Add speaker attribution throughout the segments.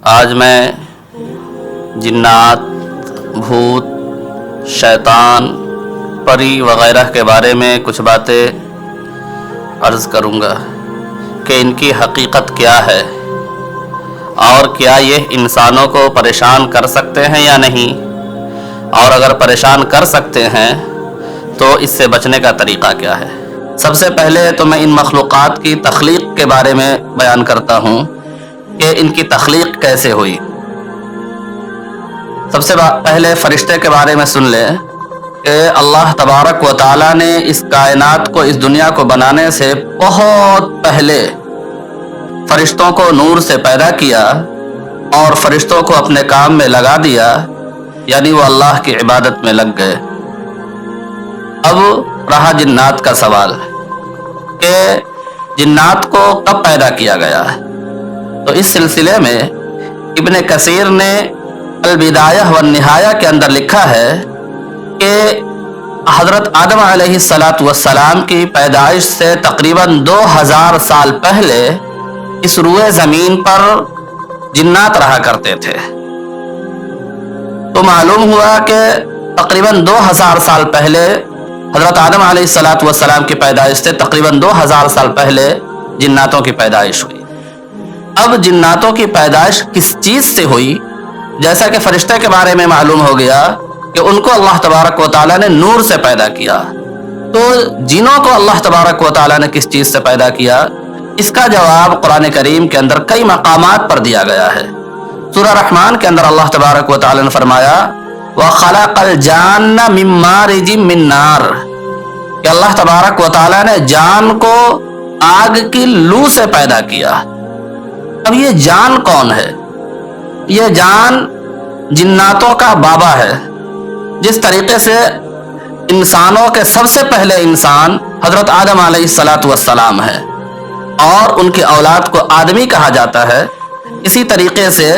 Speaker 1: آج میں جنات، بھوت، شیطان، پری وغیرہ کے بارے میں کچھ باتیں عرض کروں گا کہ ان کی حقیقت کیا ہے اور کیا یہ انسانوں کو پریشان کر سکتے ہیں یا نہیں، اور اگر پریشان کر سکتے ہیں تو اس سے بچنے کا طریقہ کیا ہے۔ سب سے پہلے تو میں ان مخلوقات کی تخلیق کے بارے میں بیان کرتا ہوں کہ ان کی تخلیق کیسے ہوئی۔ سب سے پہلے فرشتے کے بارے میں سن لیں کہ اللہ تبارک و تعالیٰ نے اس کائنات کو، اس دنیا کو بنانے سے بہت پہلے فرشتوں کو نور سے پیدا کیا اور فرشتوں کو اپنے کام میں لگا دیا، یعنی وہ اللہ کی عبادت میں لگ گئے۔ اب رہا جنات کا سوال کہ جنات کو کب پیدا کیا گیا ہے، تو اس سلسلے میں ابن کثیر نے البدایہ والنہایہ کے اندر لکھا ہے کہ حضرت آدم علیہ السلام کی پیدائش سے تقریباً 2000 سال پہلے اس روئے زمین پر جنات رہا کرتے تھے۔ تو معلوم ہوا کہ تقریباً 2000 سال پہلے حضرت آدم علیہ السلام کی پیدائش سے تقریباً 2000 سال پہلے جناتوں کی پیدائش ہوئی۔ اب جناتوں کی پیدائش کس چیز سے ہوئی؟ جیسا کہ فرشتے کے بارے میں معلوم ہو گیا کہ ان کو اللہ تبارک و تعالیٰ نے نور سے پیدا کیا، تو جنوں کو اللہ تبارک و تعالیٰ نے کس چیز سے پیدا کیا، اس کا جواب قرآن کریم کے اندر کئی مقامات پر دیا گیا ہے۔ سورہ رحمان کے اندر اللہ تبارک و تعالیٰ نے فرمایا وَخَلَقَ الْجَانَّ مِن مَّارِجٍ مِّن نَّارٍ، کہ اللہ تبارک و تعالیٰ نے جان کو آگ کی لو سے پیدا کیا۔ اب یہ جان کون ہے؟ یہ جان جناتوں کا بابا ہے۔ جس طریقے سے انسانوں کے سب سے پہلے انسان حضرت آدم علیہ السلام ہے اور ان کی اولاد کو آدمی کہا جاتا ہے، اسی طریقے سے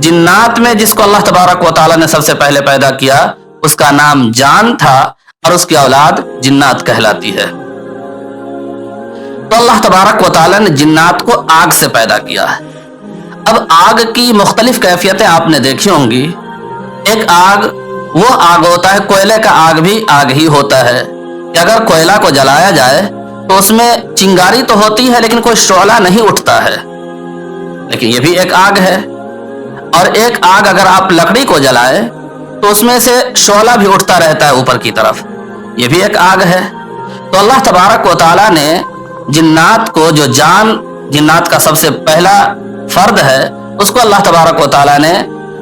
Speaker 1: جنات میں جس کو اللہ تبارک و تعالیٰ نے سب سے پہلے پیدا کیا اس کا نام جان تھا اور اس کی اولاد جنات کہلاتی ہے۔ تو اللہ تبارک و تعالیٰ نے جنات کو آگ سے پیدا کیا ہے۔ اب آگ کی مختلف کیفیتیں آپ نے دیکھی ہوں گی۔ ایک آگ وہ آگ ہوتا ہے، کوئلے کا آگ بھی آگ ہی ہوتا ہے کہ اگر کوئلہ کو جلایا جائے تو اس میں چنگاری تو ہوتی ہے لیکن کوئی شعلہ نہیں اٹھتا ہے، لیکن یہ بھی ایک آگ ہے۔ اور ایک آگ اگر آپ لکڑی کو جلائیں تو اس میں سے شعلہ بھی اٹھتا رہتا ہے اوپر کی طرف، یہ بھی ایک آگ ہے۔ تو اللہ تبارک و تعالیٰ نے جنات کو، جو جان جنات کا سب سے پہلا فرد ہے، اس کو اللہ تبارک و تعالیٰ نے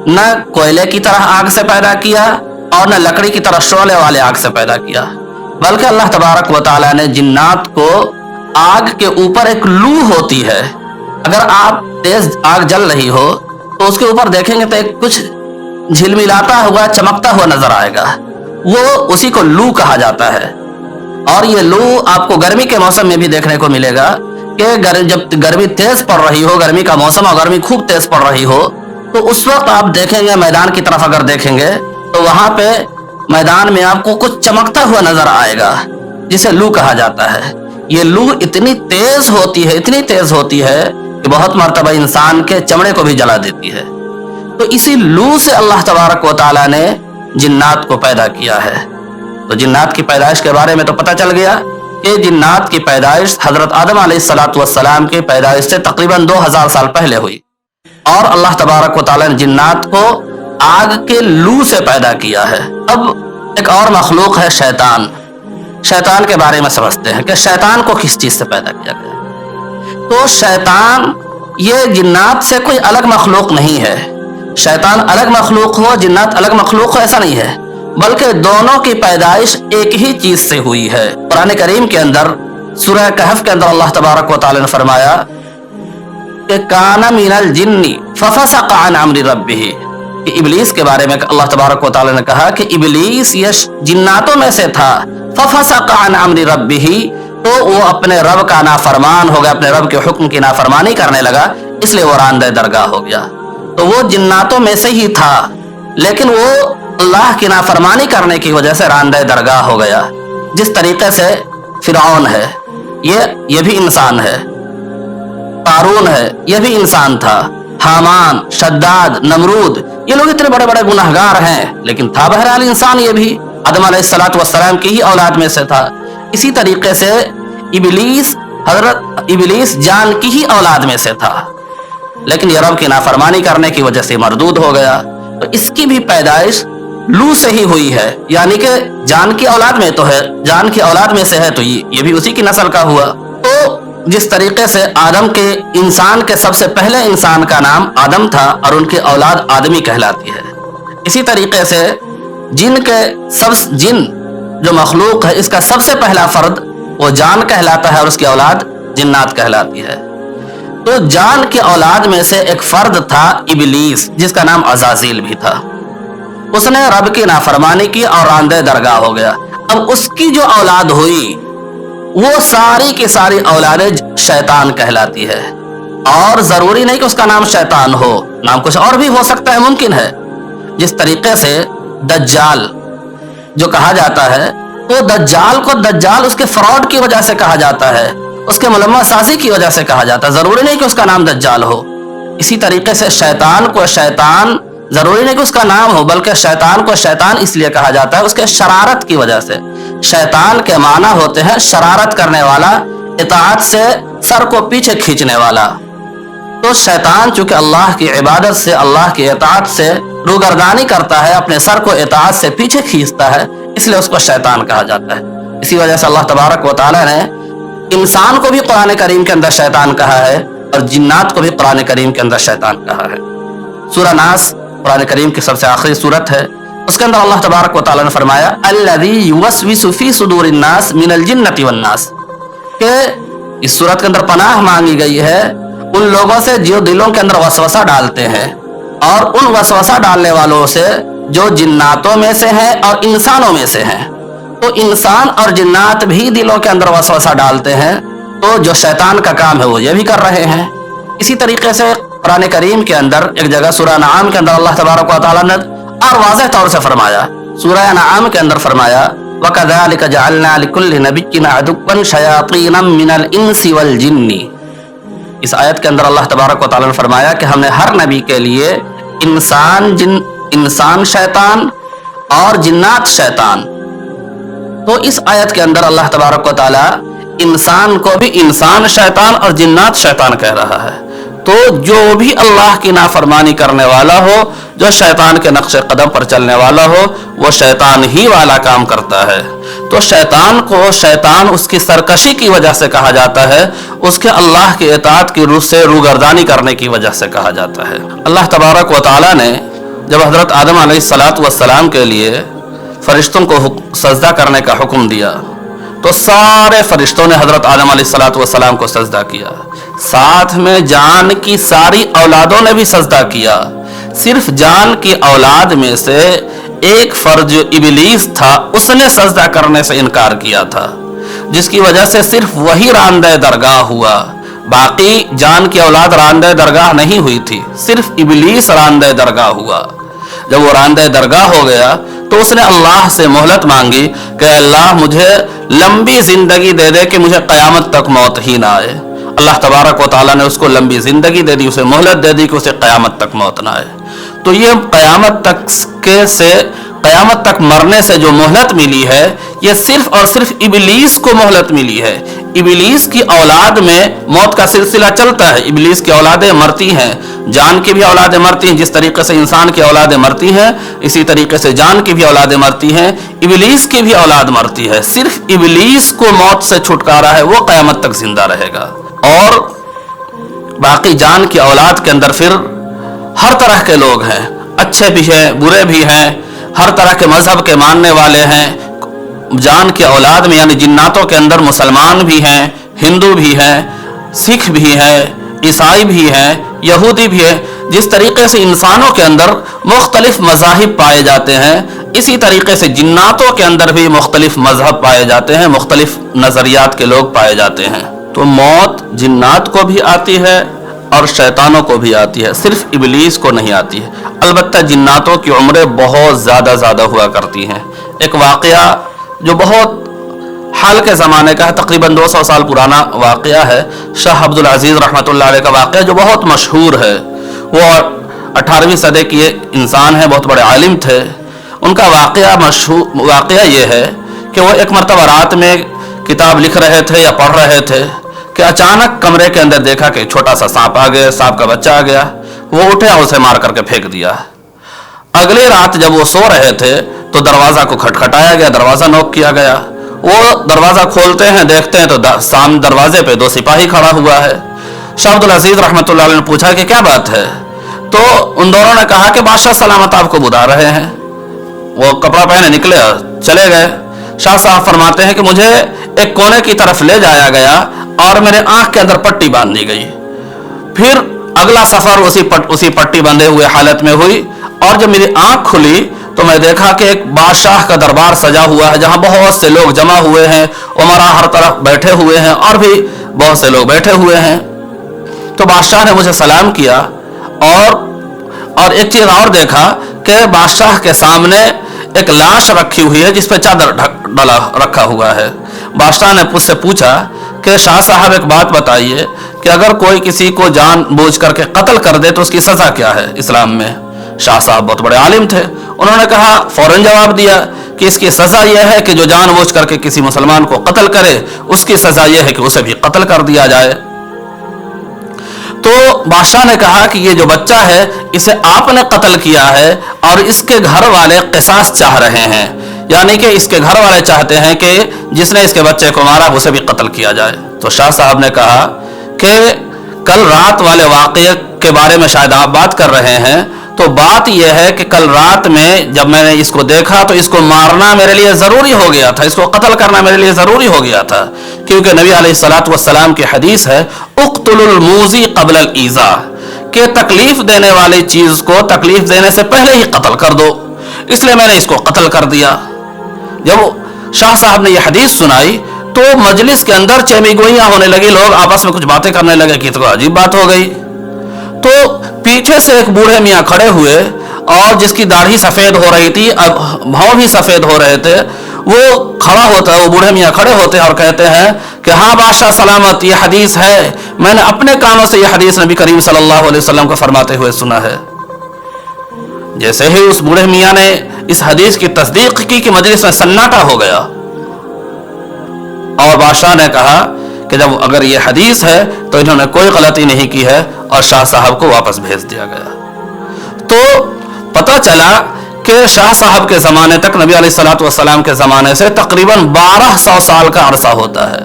Speaker 1: نہ کوئلے کی طرح آگ سے پیدا کیا اور نہ لکڑی کی طرح شعلے والے آگ سے پیدا کیا، بلکہ اللہ تبارک و تعالیٰ نے جنات کو آگ کے اوپر ایک لو ہوتی ہے، اگر آپ تیز آگ جل رہی ہو تو اس کے اوپر دیکھیں گے تو ایک کچھ جھلملاتا ہوا، چمکتا ہوا نظر آئے گا، وہ اسی کو لو کہا جاتا ہے۔ اور یہ لو آپ کو گرمی کے موسم میں بھی دیکھنے کو ملے گا کہ جب گرمی تیز پڑ رہی ہو، گرمی کا موسم اور گرمی خوب تیز پڑ رہی ہو، تو اس وقت آپ دیکھیں گے میدان کی طرف اگر دیکھیں گے تو وہاں پہ میدان میں آپ کو کچھ چمکتا ہوا نظر آئے گا، جسے لو کہا جاتا ہے۔ یہ لو اتنی تیز ہوتی ہے، اتنی تیز ہوتی ہے کہ بہت مرتبہ انسان کے چمڑے کو بھی جلا دیتی ہے۔ تو اسی لو سے اللہ تبارک و تعالیٰ نے جنات کو پیدا کیا ہے۔ تو جنات کی پیدائش کے بارے میں تو پتہ چل گیا کہ جنات کی پیدائش حضرت آدم علیہ السلام کی پیدائش سے تقریباً 2000 سال پہلے ہوئی، اور اللہ تبارک و تعالیٰ نے جنات کو آگ کے لو سے پیدا کیا ہے۔ اب ایک اور مخلوق ہے شیطان۔ شیطان کے بارے میں سمجھتے ہیں کہ شیطان کو کس چیز سے پیدا کیا گیا۔ تو شیطان یہ جنات سے کوئی الگ مخلوق نہیں ہے۔ شیطان الگ مخلوق ہو، جنات الگ مخلوق ہو، ایسا نہیں ہے، بلکہ دونوں کی پیدائش ایک ہی چیز سے ہوئی ہے۔ قرآن کریم کے اندر سورہ کہف کے اندر اللہ تبارک و تعالی نے فرمایا کہ کان من الجن ففسق عن امر ربہ، کہ ابلیس کے بارے میں اللہ تبارک و تعالی نے کہا کہ ابلیس یہ جناتوں میں سے تھا، ففسق عن امر ربہ، تو وہ اپنے رب کا نافرمان ہو گیا، اپنے رب کے حکم کی نافرمانی کرنے لگا، اس لیے وہ راندہ درگاہ ہو گیا۔ تو وہ جناتوں میں سے ہی تھا لیکن وہ اللہ کی نافرمانی کرنے کی وجہ سے راندہ درگاہ ہو گیا۔ جس طریقے سے فرعون ہے، یہ بھی انسان ہے، قارون ہے، یہ بھی انسان تھا، हामान, शद्दाद, नमरूद, ये लोग इतने बड़े बड़े गुनहगार हैं, लेकिन था बहरहाल इंसान ये भी आदम अलैहिस्सलातु वस्सलाम की ही औलाद में से था। इसी तरीके से इबलीस, हजरत इबलीस जान की ही औलाद में से था, लेकिन ये रब की नाफरमानी करने की वजह से मरदूद हो गया। तो इसकी भी पैदाइश लू से ही हुई है, यानी कि जान की औलाद में तो है, जान की औलाद में से है, तो ये भी उसी की नस्ल का हुआ। तो जिस तरीके से आदम के, इंसान के सबसे पहले इंसान का नाम आदम था और उनकी औलाद आदमी कहलाती है, इसी तरीके से जिन जो मखलूक है इसका सबसे पहला फर्द वो जान कहलाता है और उसकी औलाद जिन्नात कहलाती है। तो जान की औलाद में से एक फर्द था इबलीस, जिसका नाम अज़ाज़ील भी था। उसने रब की नाफरमानी की और रांदे दरगाह हो गया। अब उसकी जो औलाद हुई वो सारी की सारी औलादें शैतान कहलाती है, और जरूरी नहीं कि उसका नाम शैतान हो, नाम कुछ और भी हो सकता है, मुमकिन है। जिस तरीके से दज्जाल जो कहा जाता है, तो दज्जाल को दज्जाल उसके फ्रॉड की वजह से कहा जाता है, उसके मुलम्मा साजी की वजह से कहा जाता है, जरूरी नहीं कि उसका नाम दज्जाल हो। इसी तरीके से शैतान को शैतान जरूरी नहीं कि उसका नाम हो, बल्कि शैतान को शैतान इसलिए कहा जाता है उसके शरारत की वजह से। शैतान के माना होते हैं शरारत करने वाला, इताअत से सर को पीछे खींचने वाला। तो शैतान चूंकि अल्लाह की इबादत से, अल्लाह की इताअत से रूगर्दानी करता है, अपने सर को इताअत से पीछे खींचता है, इसलिए उसको शैतान कहा जाता है। इसी वजह से अल्लाह तबारक व तआला ने इंसान को भी कुरान करीम के अंदर शैतान कहा है और जिन्नात को भी कुरान करीम के अंदर शैतान कहा है। सूरह नास कुरान करीम की सबसे आखिरी सूरत है, उसके अंदर अल्लाह तबारक व तआला ने फरमाया अल्लज़ी युवस्विसु फी सुदूरिन नास मिनल जिन्नति वन नास, कि इस सूरत के अंदर पनाह मांगी गई है उन लोगों से जो दिलों के अंदर वसवसा डालते हैं, और उन वसवसा डालने वालों से जो जिन्नातों में से हैं और इंसानों में से हैं। तो इंसान और जिन्नात भी दिलों के अंदर वसवसा डालते हैं, तो जो शैतान का काम है वो ये भी कर रहे हैं। इसी तरीके से कुरान करीम के अंदर एक जगह सूरह अनआम के अंदर अल्लाह तबारक व तआला ने और वाज़ेह तौर से फरमाया, सूरह अनआम के अंदर फरमाया वकज़ालिक जअलना लिकुल्लि नबिय्यिन अदुव्वन शयातीन मिनल इंसि वल जिन्नी। इस आयत के अंदर अल्लाह तबारक व तआला ने फरमाया कि हमने हर नबी के लिए इंसान शैतान और जिन्नात शैतान। तो इस आयत के अंदर अल्लाह तबारक व तआला इंसान को भी इंसान शैतान और जिन्नात शैतान कह रहा है। तो जो भी अल्लाह की नाफरमानी करने वाला हो, जो शैतान के नक्शे कदम पर चलने वाला हो, वो शैतान ही वाला काम करता है। तो शैतान को शैतान उसकी सरकशी की वजह से कहा जाता है, उसके अल्लाह की इताअत की रूह से रूगर्दानी करने की वजह से कहा जाता है। अल्लाह तबारक व तआला ने जब हजरत आदम अलैहिस्सलातु वस्सलाम के लिए फरिश्तों को सजदा करने का हुक्म दिया, तो सारे फरिश्तों ने हजरत आदम अलैहिस्सलातु वस्सलाम को सजदा किया, साथ में जान की सारी औलादों ने भी सजदा किया। सिर्फ जान की औलाद में से एक फर्द जो इबलीस था, उसने सजदा करने से इनकार किया था, जिसकी वजह से सिर्फ वही रांदे दरगाह हुआ, बाकी जान की औलाद रांदे दरगाह नहीं हुई थी, सिर्फ इबलीस रांदे दरगाह हुआ। जब वो रांदे दरगाह हो गया तो उसने अल्लाह से मोहलत मांगी कि अल्लाह मुझे लंबी जिंदगी दे दे कि मुझे क़यामत तक मौत ही ना आए। अल्लाह तबारक व तआला ने उसको लंबी जिंदगी दे दी, उसे मोहलत दे दी कि उसे क़यामत तक मौत ना आए। तो ये क़यामत तक मरने से जो मोहलत मिली है, ये सिर्फ और सिर्फ इबलीस को मोहलत मिली है। इबलीस की औलाद में मौत का सिलसिला चलता है, इबलीस की औलादें मरती हैं, जान की भी औलादें मरती हैं। जिस तरीके से इंसान की औलादें मरती हैं, इसी तरीके से जान की भी औलादें मरती हैं, इबलीस की भी औलाद मरती है। सिर्फ इबलीस को मौत से छुटकारा है, वो क़यामत तक जिंदा रहेगा। और बाकी जान की औलाद के अंदर फिर हर तरह के लोग हैं, अच्छे भी हैं, बुरे भी हैं, हर तरह के मजहब के मानने वाले हैं। जान की औलाद में यानी जिन्नातों के अंदर मुसलमान भी हैं, हिंदू भी हैं, सिख भी हैं, ईसाई भी हैं, यहूदी भी है। जिस तरीके से इंसानों के अंदर मुख्तलिफ मज़ाहिब पाए जाते हैं, इसी तरीके से जिन्नातों के अंदर भी मुख्तलिफ मजहब पाए जाते हैं, मुख्तलिफ नज़रियात के लोग पाए जाते हैं। तो मौत जिन्नात को भी आती है और शैतानों को भी आती है, सिर्फ इबलीस को नहीं आती है। अलबत्ता जिन्नातों की उम्रें बहुत ज़्यादा हुआ करती हैं। एक वाक़या जो बहुत हाल के ज़माने का है, तकरीबन 200 साल पुराना वाक़या है, शाह अब्दुल अजीज़ रहमतुल्लाह अलैह का वाक़या जो बहुत मशहूर है। वो 18वीं सदी के इंसान हैं, बहुत बड़े आलिम थे। उनका वाक़या ये है कि वो एक मरतबा रात में किताब लिख रहे थे या पढ़ रहे थे कि अचानक कमरे के अंदर देखा कि छोटा सा सांप आ गया, सांप का बच्चा आ गया। वो उठे और उसे मार करके फेंक दिया। अगली रात जब वो सो रहे थे तो दरवाज़ा को खटखटाया गया, दरवाज़ा नॉक किया गया। वो दरवाज़ा खोलते हैं, देखते हैं तो सामने दरवाजे पे 2 सिपाही खड़ा हुआ है। शाह अब्दुल अजीज रहमतुल्लाह अलैह ने पूछा कि क्या बात है, तो उन दोनों ने कहा कि बादशाह सलामत आपको बुला रहे हैं। वो कपड़ा पहने निकले और चले गए। शाह साहब फरमाते हैं कि मुझे एक कोने की तरफ ले जाया गया और मेरे आंख के अंदर पट्टी बांध दी गई। फिर अगला सफर उसी पट्टी बंधे हुए हालत में हुई, और जब मेरी आंख खुली तो मैं देखा कि एक बादशाह का दरबार सजा हुआ है, जहां बहुत से लोग जमा हुए हैं, उमरा हर तरफ बैठे हुए हैं और भी बहुत से लोग बैठे हुए हैं। तो बादशाह ने मुझे सलाम किया, और एक चीज और देखा कि बादशाह के सामने एक लाश रखी हुई है जिस पे चादर डाला रखा हुआ है। बादशाह ने मुझसे पूछा कि शाह साहब एक बात बताइए कि अगर कोई किसी को जानबूझ करके कत्ल कर दे तो उसकी सजा क्या है इस्लाम में। शाह साहब बहुत बड़े आलिम थे, उन्होंने कहा, फौरन जवाब दिया कि इसकी सजा यह है कि जो जानबूझ करके किसी मुसलमान को कत्ल करे उसकी सजा यह है कि उसे भी कत्ल कर दिया जाए। तो बादशाह ने कहा कि ये जो बच्चा है इसे आपने कत्ल किया है और इसके घर वाले क़िसास चाह रहे हैं, यानी कि इसके घर वाले चाहते हैं कि जिसने इसके बच्चे को मारा उसे भी कत्ल किया जाए। तो शाह साहब ने कहा कि कल रात वाले वाक़े के बारे में शायद आप बात कर रहे हैं, तो बात यह है कि कल रात में जब मैंने इसको देखा तो इसको मारना मेरे लिए ज़रूरी हो गया था, इसको कत्ल करना मेरे लिए ज़रूरी हो गया था, क्योंकि नबी अलैहिस्सलातु वस्सलाम की हदीस है, उक़्तुलुल मूज़ी क़ब्लल ईज़ा, कि तकलीफ देने वाली चीज़ को तकलीफ देने से पहले ही कत्ल कर दो। इसलिए मैंने इसको कत्ल कर दिया। जब शाह साहब ने यह हदीस सुनाई तो मजलिस के अंदर चेमीगोइयाँ होने लगी, लोग आपस में कुछ बातें करने लगे कि तो अजीब बात हो गई। तो पीछे से एक बूढ़े मियाँ खड़े हुए और जिसकी दाढ़ी सफ़ेद हो रही थी, भाव भी सफ़ेद हो रहे थे, वो खड़ा होता है, वो बूढ़े मियाँ खड़े होते हैं और कहते हैं कि हाँ बादशाह सलामत, ये हदीस है, मैंने अपने कानों से यह हदीस नबी करीम सल्लल्लाहु अलैहि वसल्लम को फरमाते हुए सुना है। जैसे ही उस बूढ़े मियाँ ने इस हदीस की तस्दीक की कि मजलिस में सन्नाटा हो गया, और बादशाह ने कहा कि जब अगर ये हदीस है तो इन्होंने कोई गलती नहीं की है, और शाह साहब को वापस भेज दिया गया। तो पता चला कि शाह साहब के ज़माने तक, नबी अलैहिस्सलातु वस्सलाम के ज़माने से तकरीबन 1200 साल का अरसा होता है।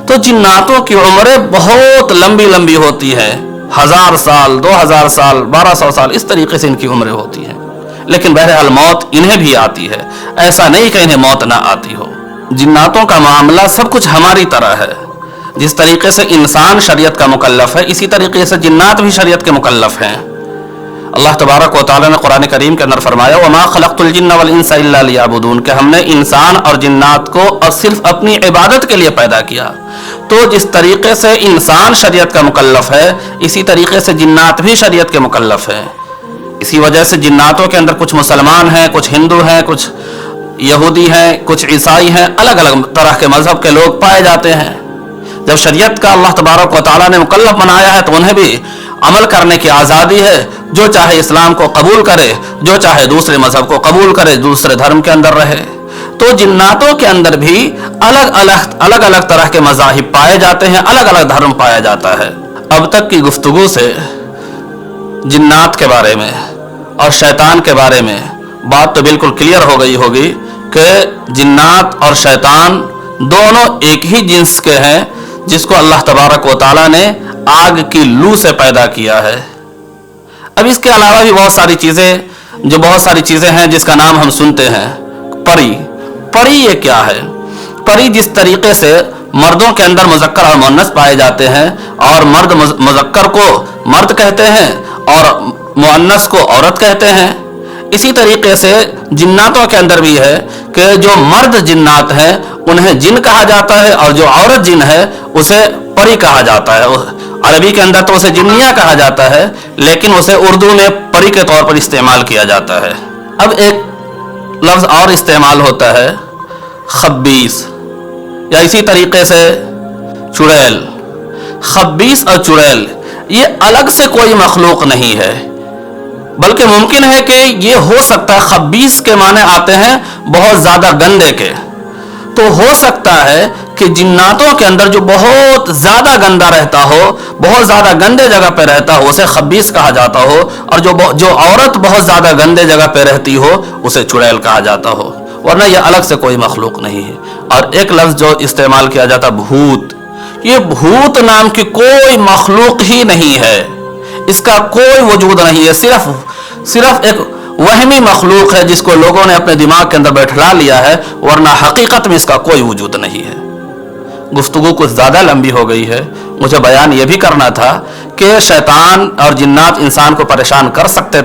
Speaker 1: तो जिन्नातों की उम्रें बहुत लंबी लंबी होती हैं, 1000 साल, 2000 साल, 1200 साल, इस तरीके से इनकी उम्रें होती हैं। लेकिन बहरहाल मौत इन्हें भी आती है, ऐसा नहीं कि इन्हें मौत ना आती हो। जिन्नातों का मामला सब कुछ हमारी तरह है। जिस तरीके से इंसान शरीयत का मुकल्लफ है, इसी तरीके से जिन्नात भी शरीयत के मुकल्लफ हैं। अल्लाह तबारक व तआला ने कुरान करीम के अंदर फरमाया, वमा खलक़्तुल जिन्ना वल इंसा इल्ला लियअबुदून, कि हमने इंसान और जिन्नात को सिर्फ अपनी इबादत के लिए पैदा किया। तो जिस तरीके से इंसान शरीयत का मुकल्लफ है, इसी तरीके से जिन्नात भी शरीयत के मुकल्लफ है। इसी वजह से जिन्नातों के अंदर कुछ मुसलमान हैं, कुछ हिंदू हैं, कुछ यहूदी हैं, कुछ ईसाई हैं, अलग अलग तरह के मजहब के लोग पाए जाते हैं। जब शरीयत का अल्लाह तबारक व तआला ने मुकल्लफ बनाया है तो उन्हें भी अमल करने की आज़ादी है। जो चाहे इस्लाम को कबूल करे, जो चाहे दूसरे मजहब को कबूल करे, दूसरे धर्म के अंदर रहे। तो जिन्नातों के अंदर भी अलग अलग तरह के मज़ाहिब पाए जाते हैं, अलग अलग धर्म पाया जाता है। अब तक की गुफ्तगू से जिन्नात के बारे में और शैतान के बारे में बात तो बिल्कुल क्लियर हो गई होगी कि जिन्नात और शैतान दोनों एक ही जिन्स के हैं, जिसको अल्लाह तबारक व तआला ने आग की लू से पैदा किया है। अब इसके अलावा भी बहुत सारी चीज़ें हैं जिसका नाम हम सुनते हैं। परी ये क्या है? परी जिस तरीके से मर्दों के अंदर मुज़क्कर और मुअन्नस पाए जाते हैं, और मर्द मुज़क्कर को मर्द कहते हैं और मुअन्नस को औरत कहते हैं, इसी तरीके से जिन्नातों के अंदर भी है कि जो मर्द जिन्नात हैं उन्हें जिन कहा जाता है, और जो औरत जिन है उसे परी कहा जाता है। अरबी के अंदर तो उसे जिन्निया कहा जाता है, लेकिन उसे उर्दू में परी के तौर पर इस्तेमाल किया जाता है। अब एक लफ्ज़ और इस्तेमाल होता है, खब्बीस, या इसी तरीके से चुड़ैल। खब्बीस और चुड़ैल ये अलग से कोई मखलूक नहीं है, बल्कि मुमकिन है कि ये हो सकता है, खबीस के माने आते हैं बहुत ज्यादा गंदे के, तो हो सकता है कि जिन्नातों के अंदर जो बहुत ज्यादा गंदा रहता हो, बहुत ज्यादा गंदे जगह पे रहता हो, उसे खबीस कहा जाता हो, और जो औरत बहुत ज्यादा गंदे जगह पे रहती हो उसे चुड़ैल कहा जाता हो, वरना यह अलग से कोई मखलूक नहीं है। और एक लफ्ज जो इस्तेमाल किया जाता भूत, ये भूत नाम की कोई मखलूक ही नहीं है, इसका कोई वजूद नहीं है, सिर्फ एक वहमी मखलूक है जिसको लोगों ने अपने दिमाग के अंदर बैठा लिया है, वरना हकीकत में इसका कोई वजूद नहीं है। गुफ्तगू कुछ ज़्यादा लंबी हो गई है, मुझे बयान यह भी करना था कि शैतान और जिन्नात इंसान को परेशान कर सकते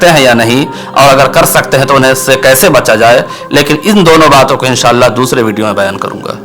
Speaker 1: हैं या नहीं, और अगर कर सकते हैं तो उन्हें से कैसे बचा जाए, लेकिन इन दोनों बातों को इंशाअल्लाह दूसरे वीडियो में बयान करूँगा।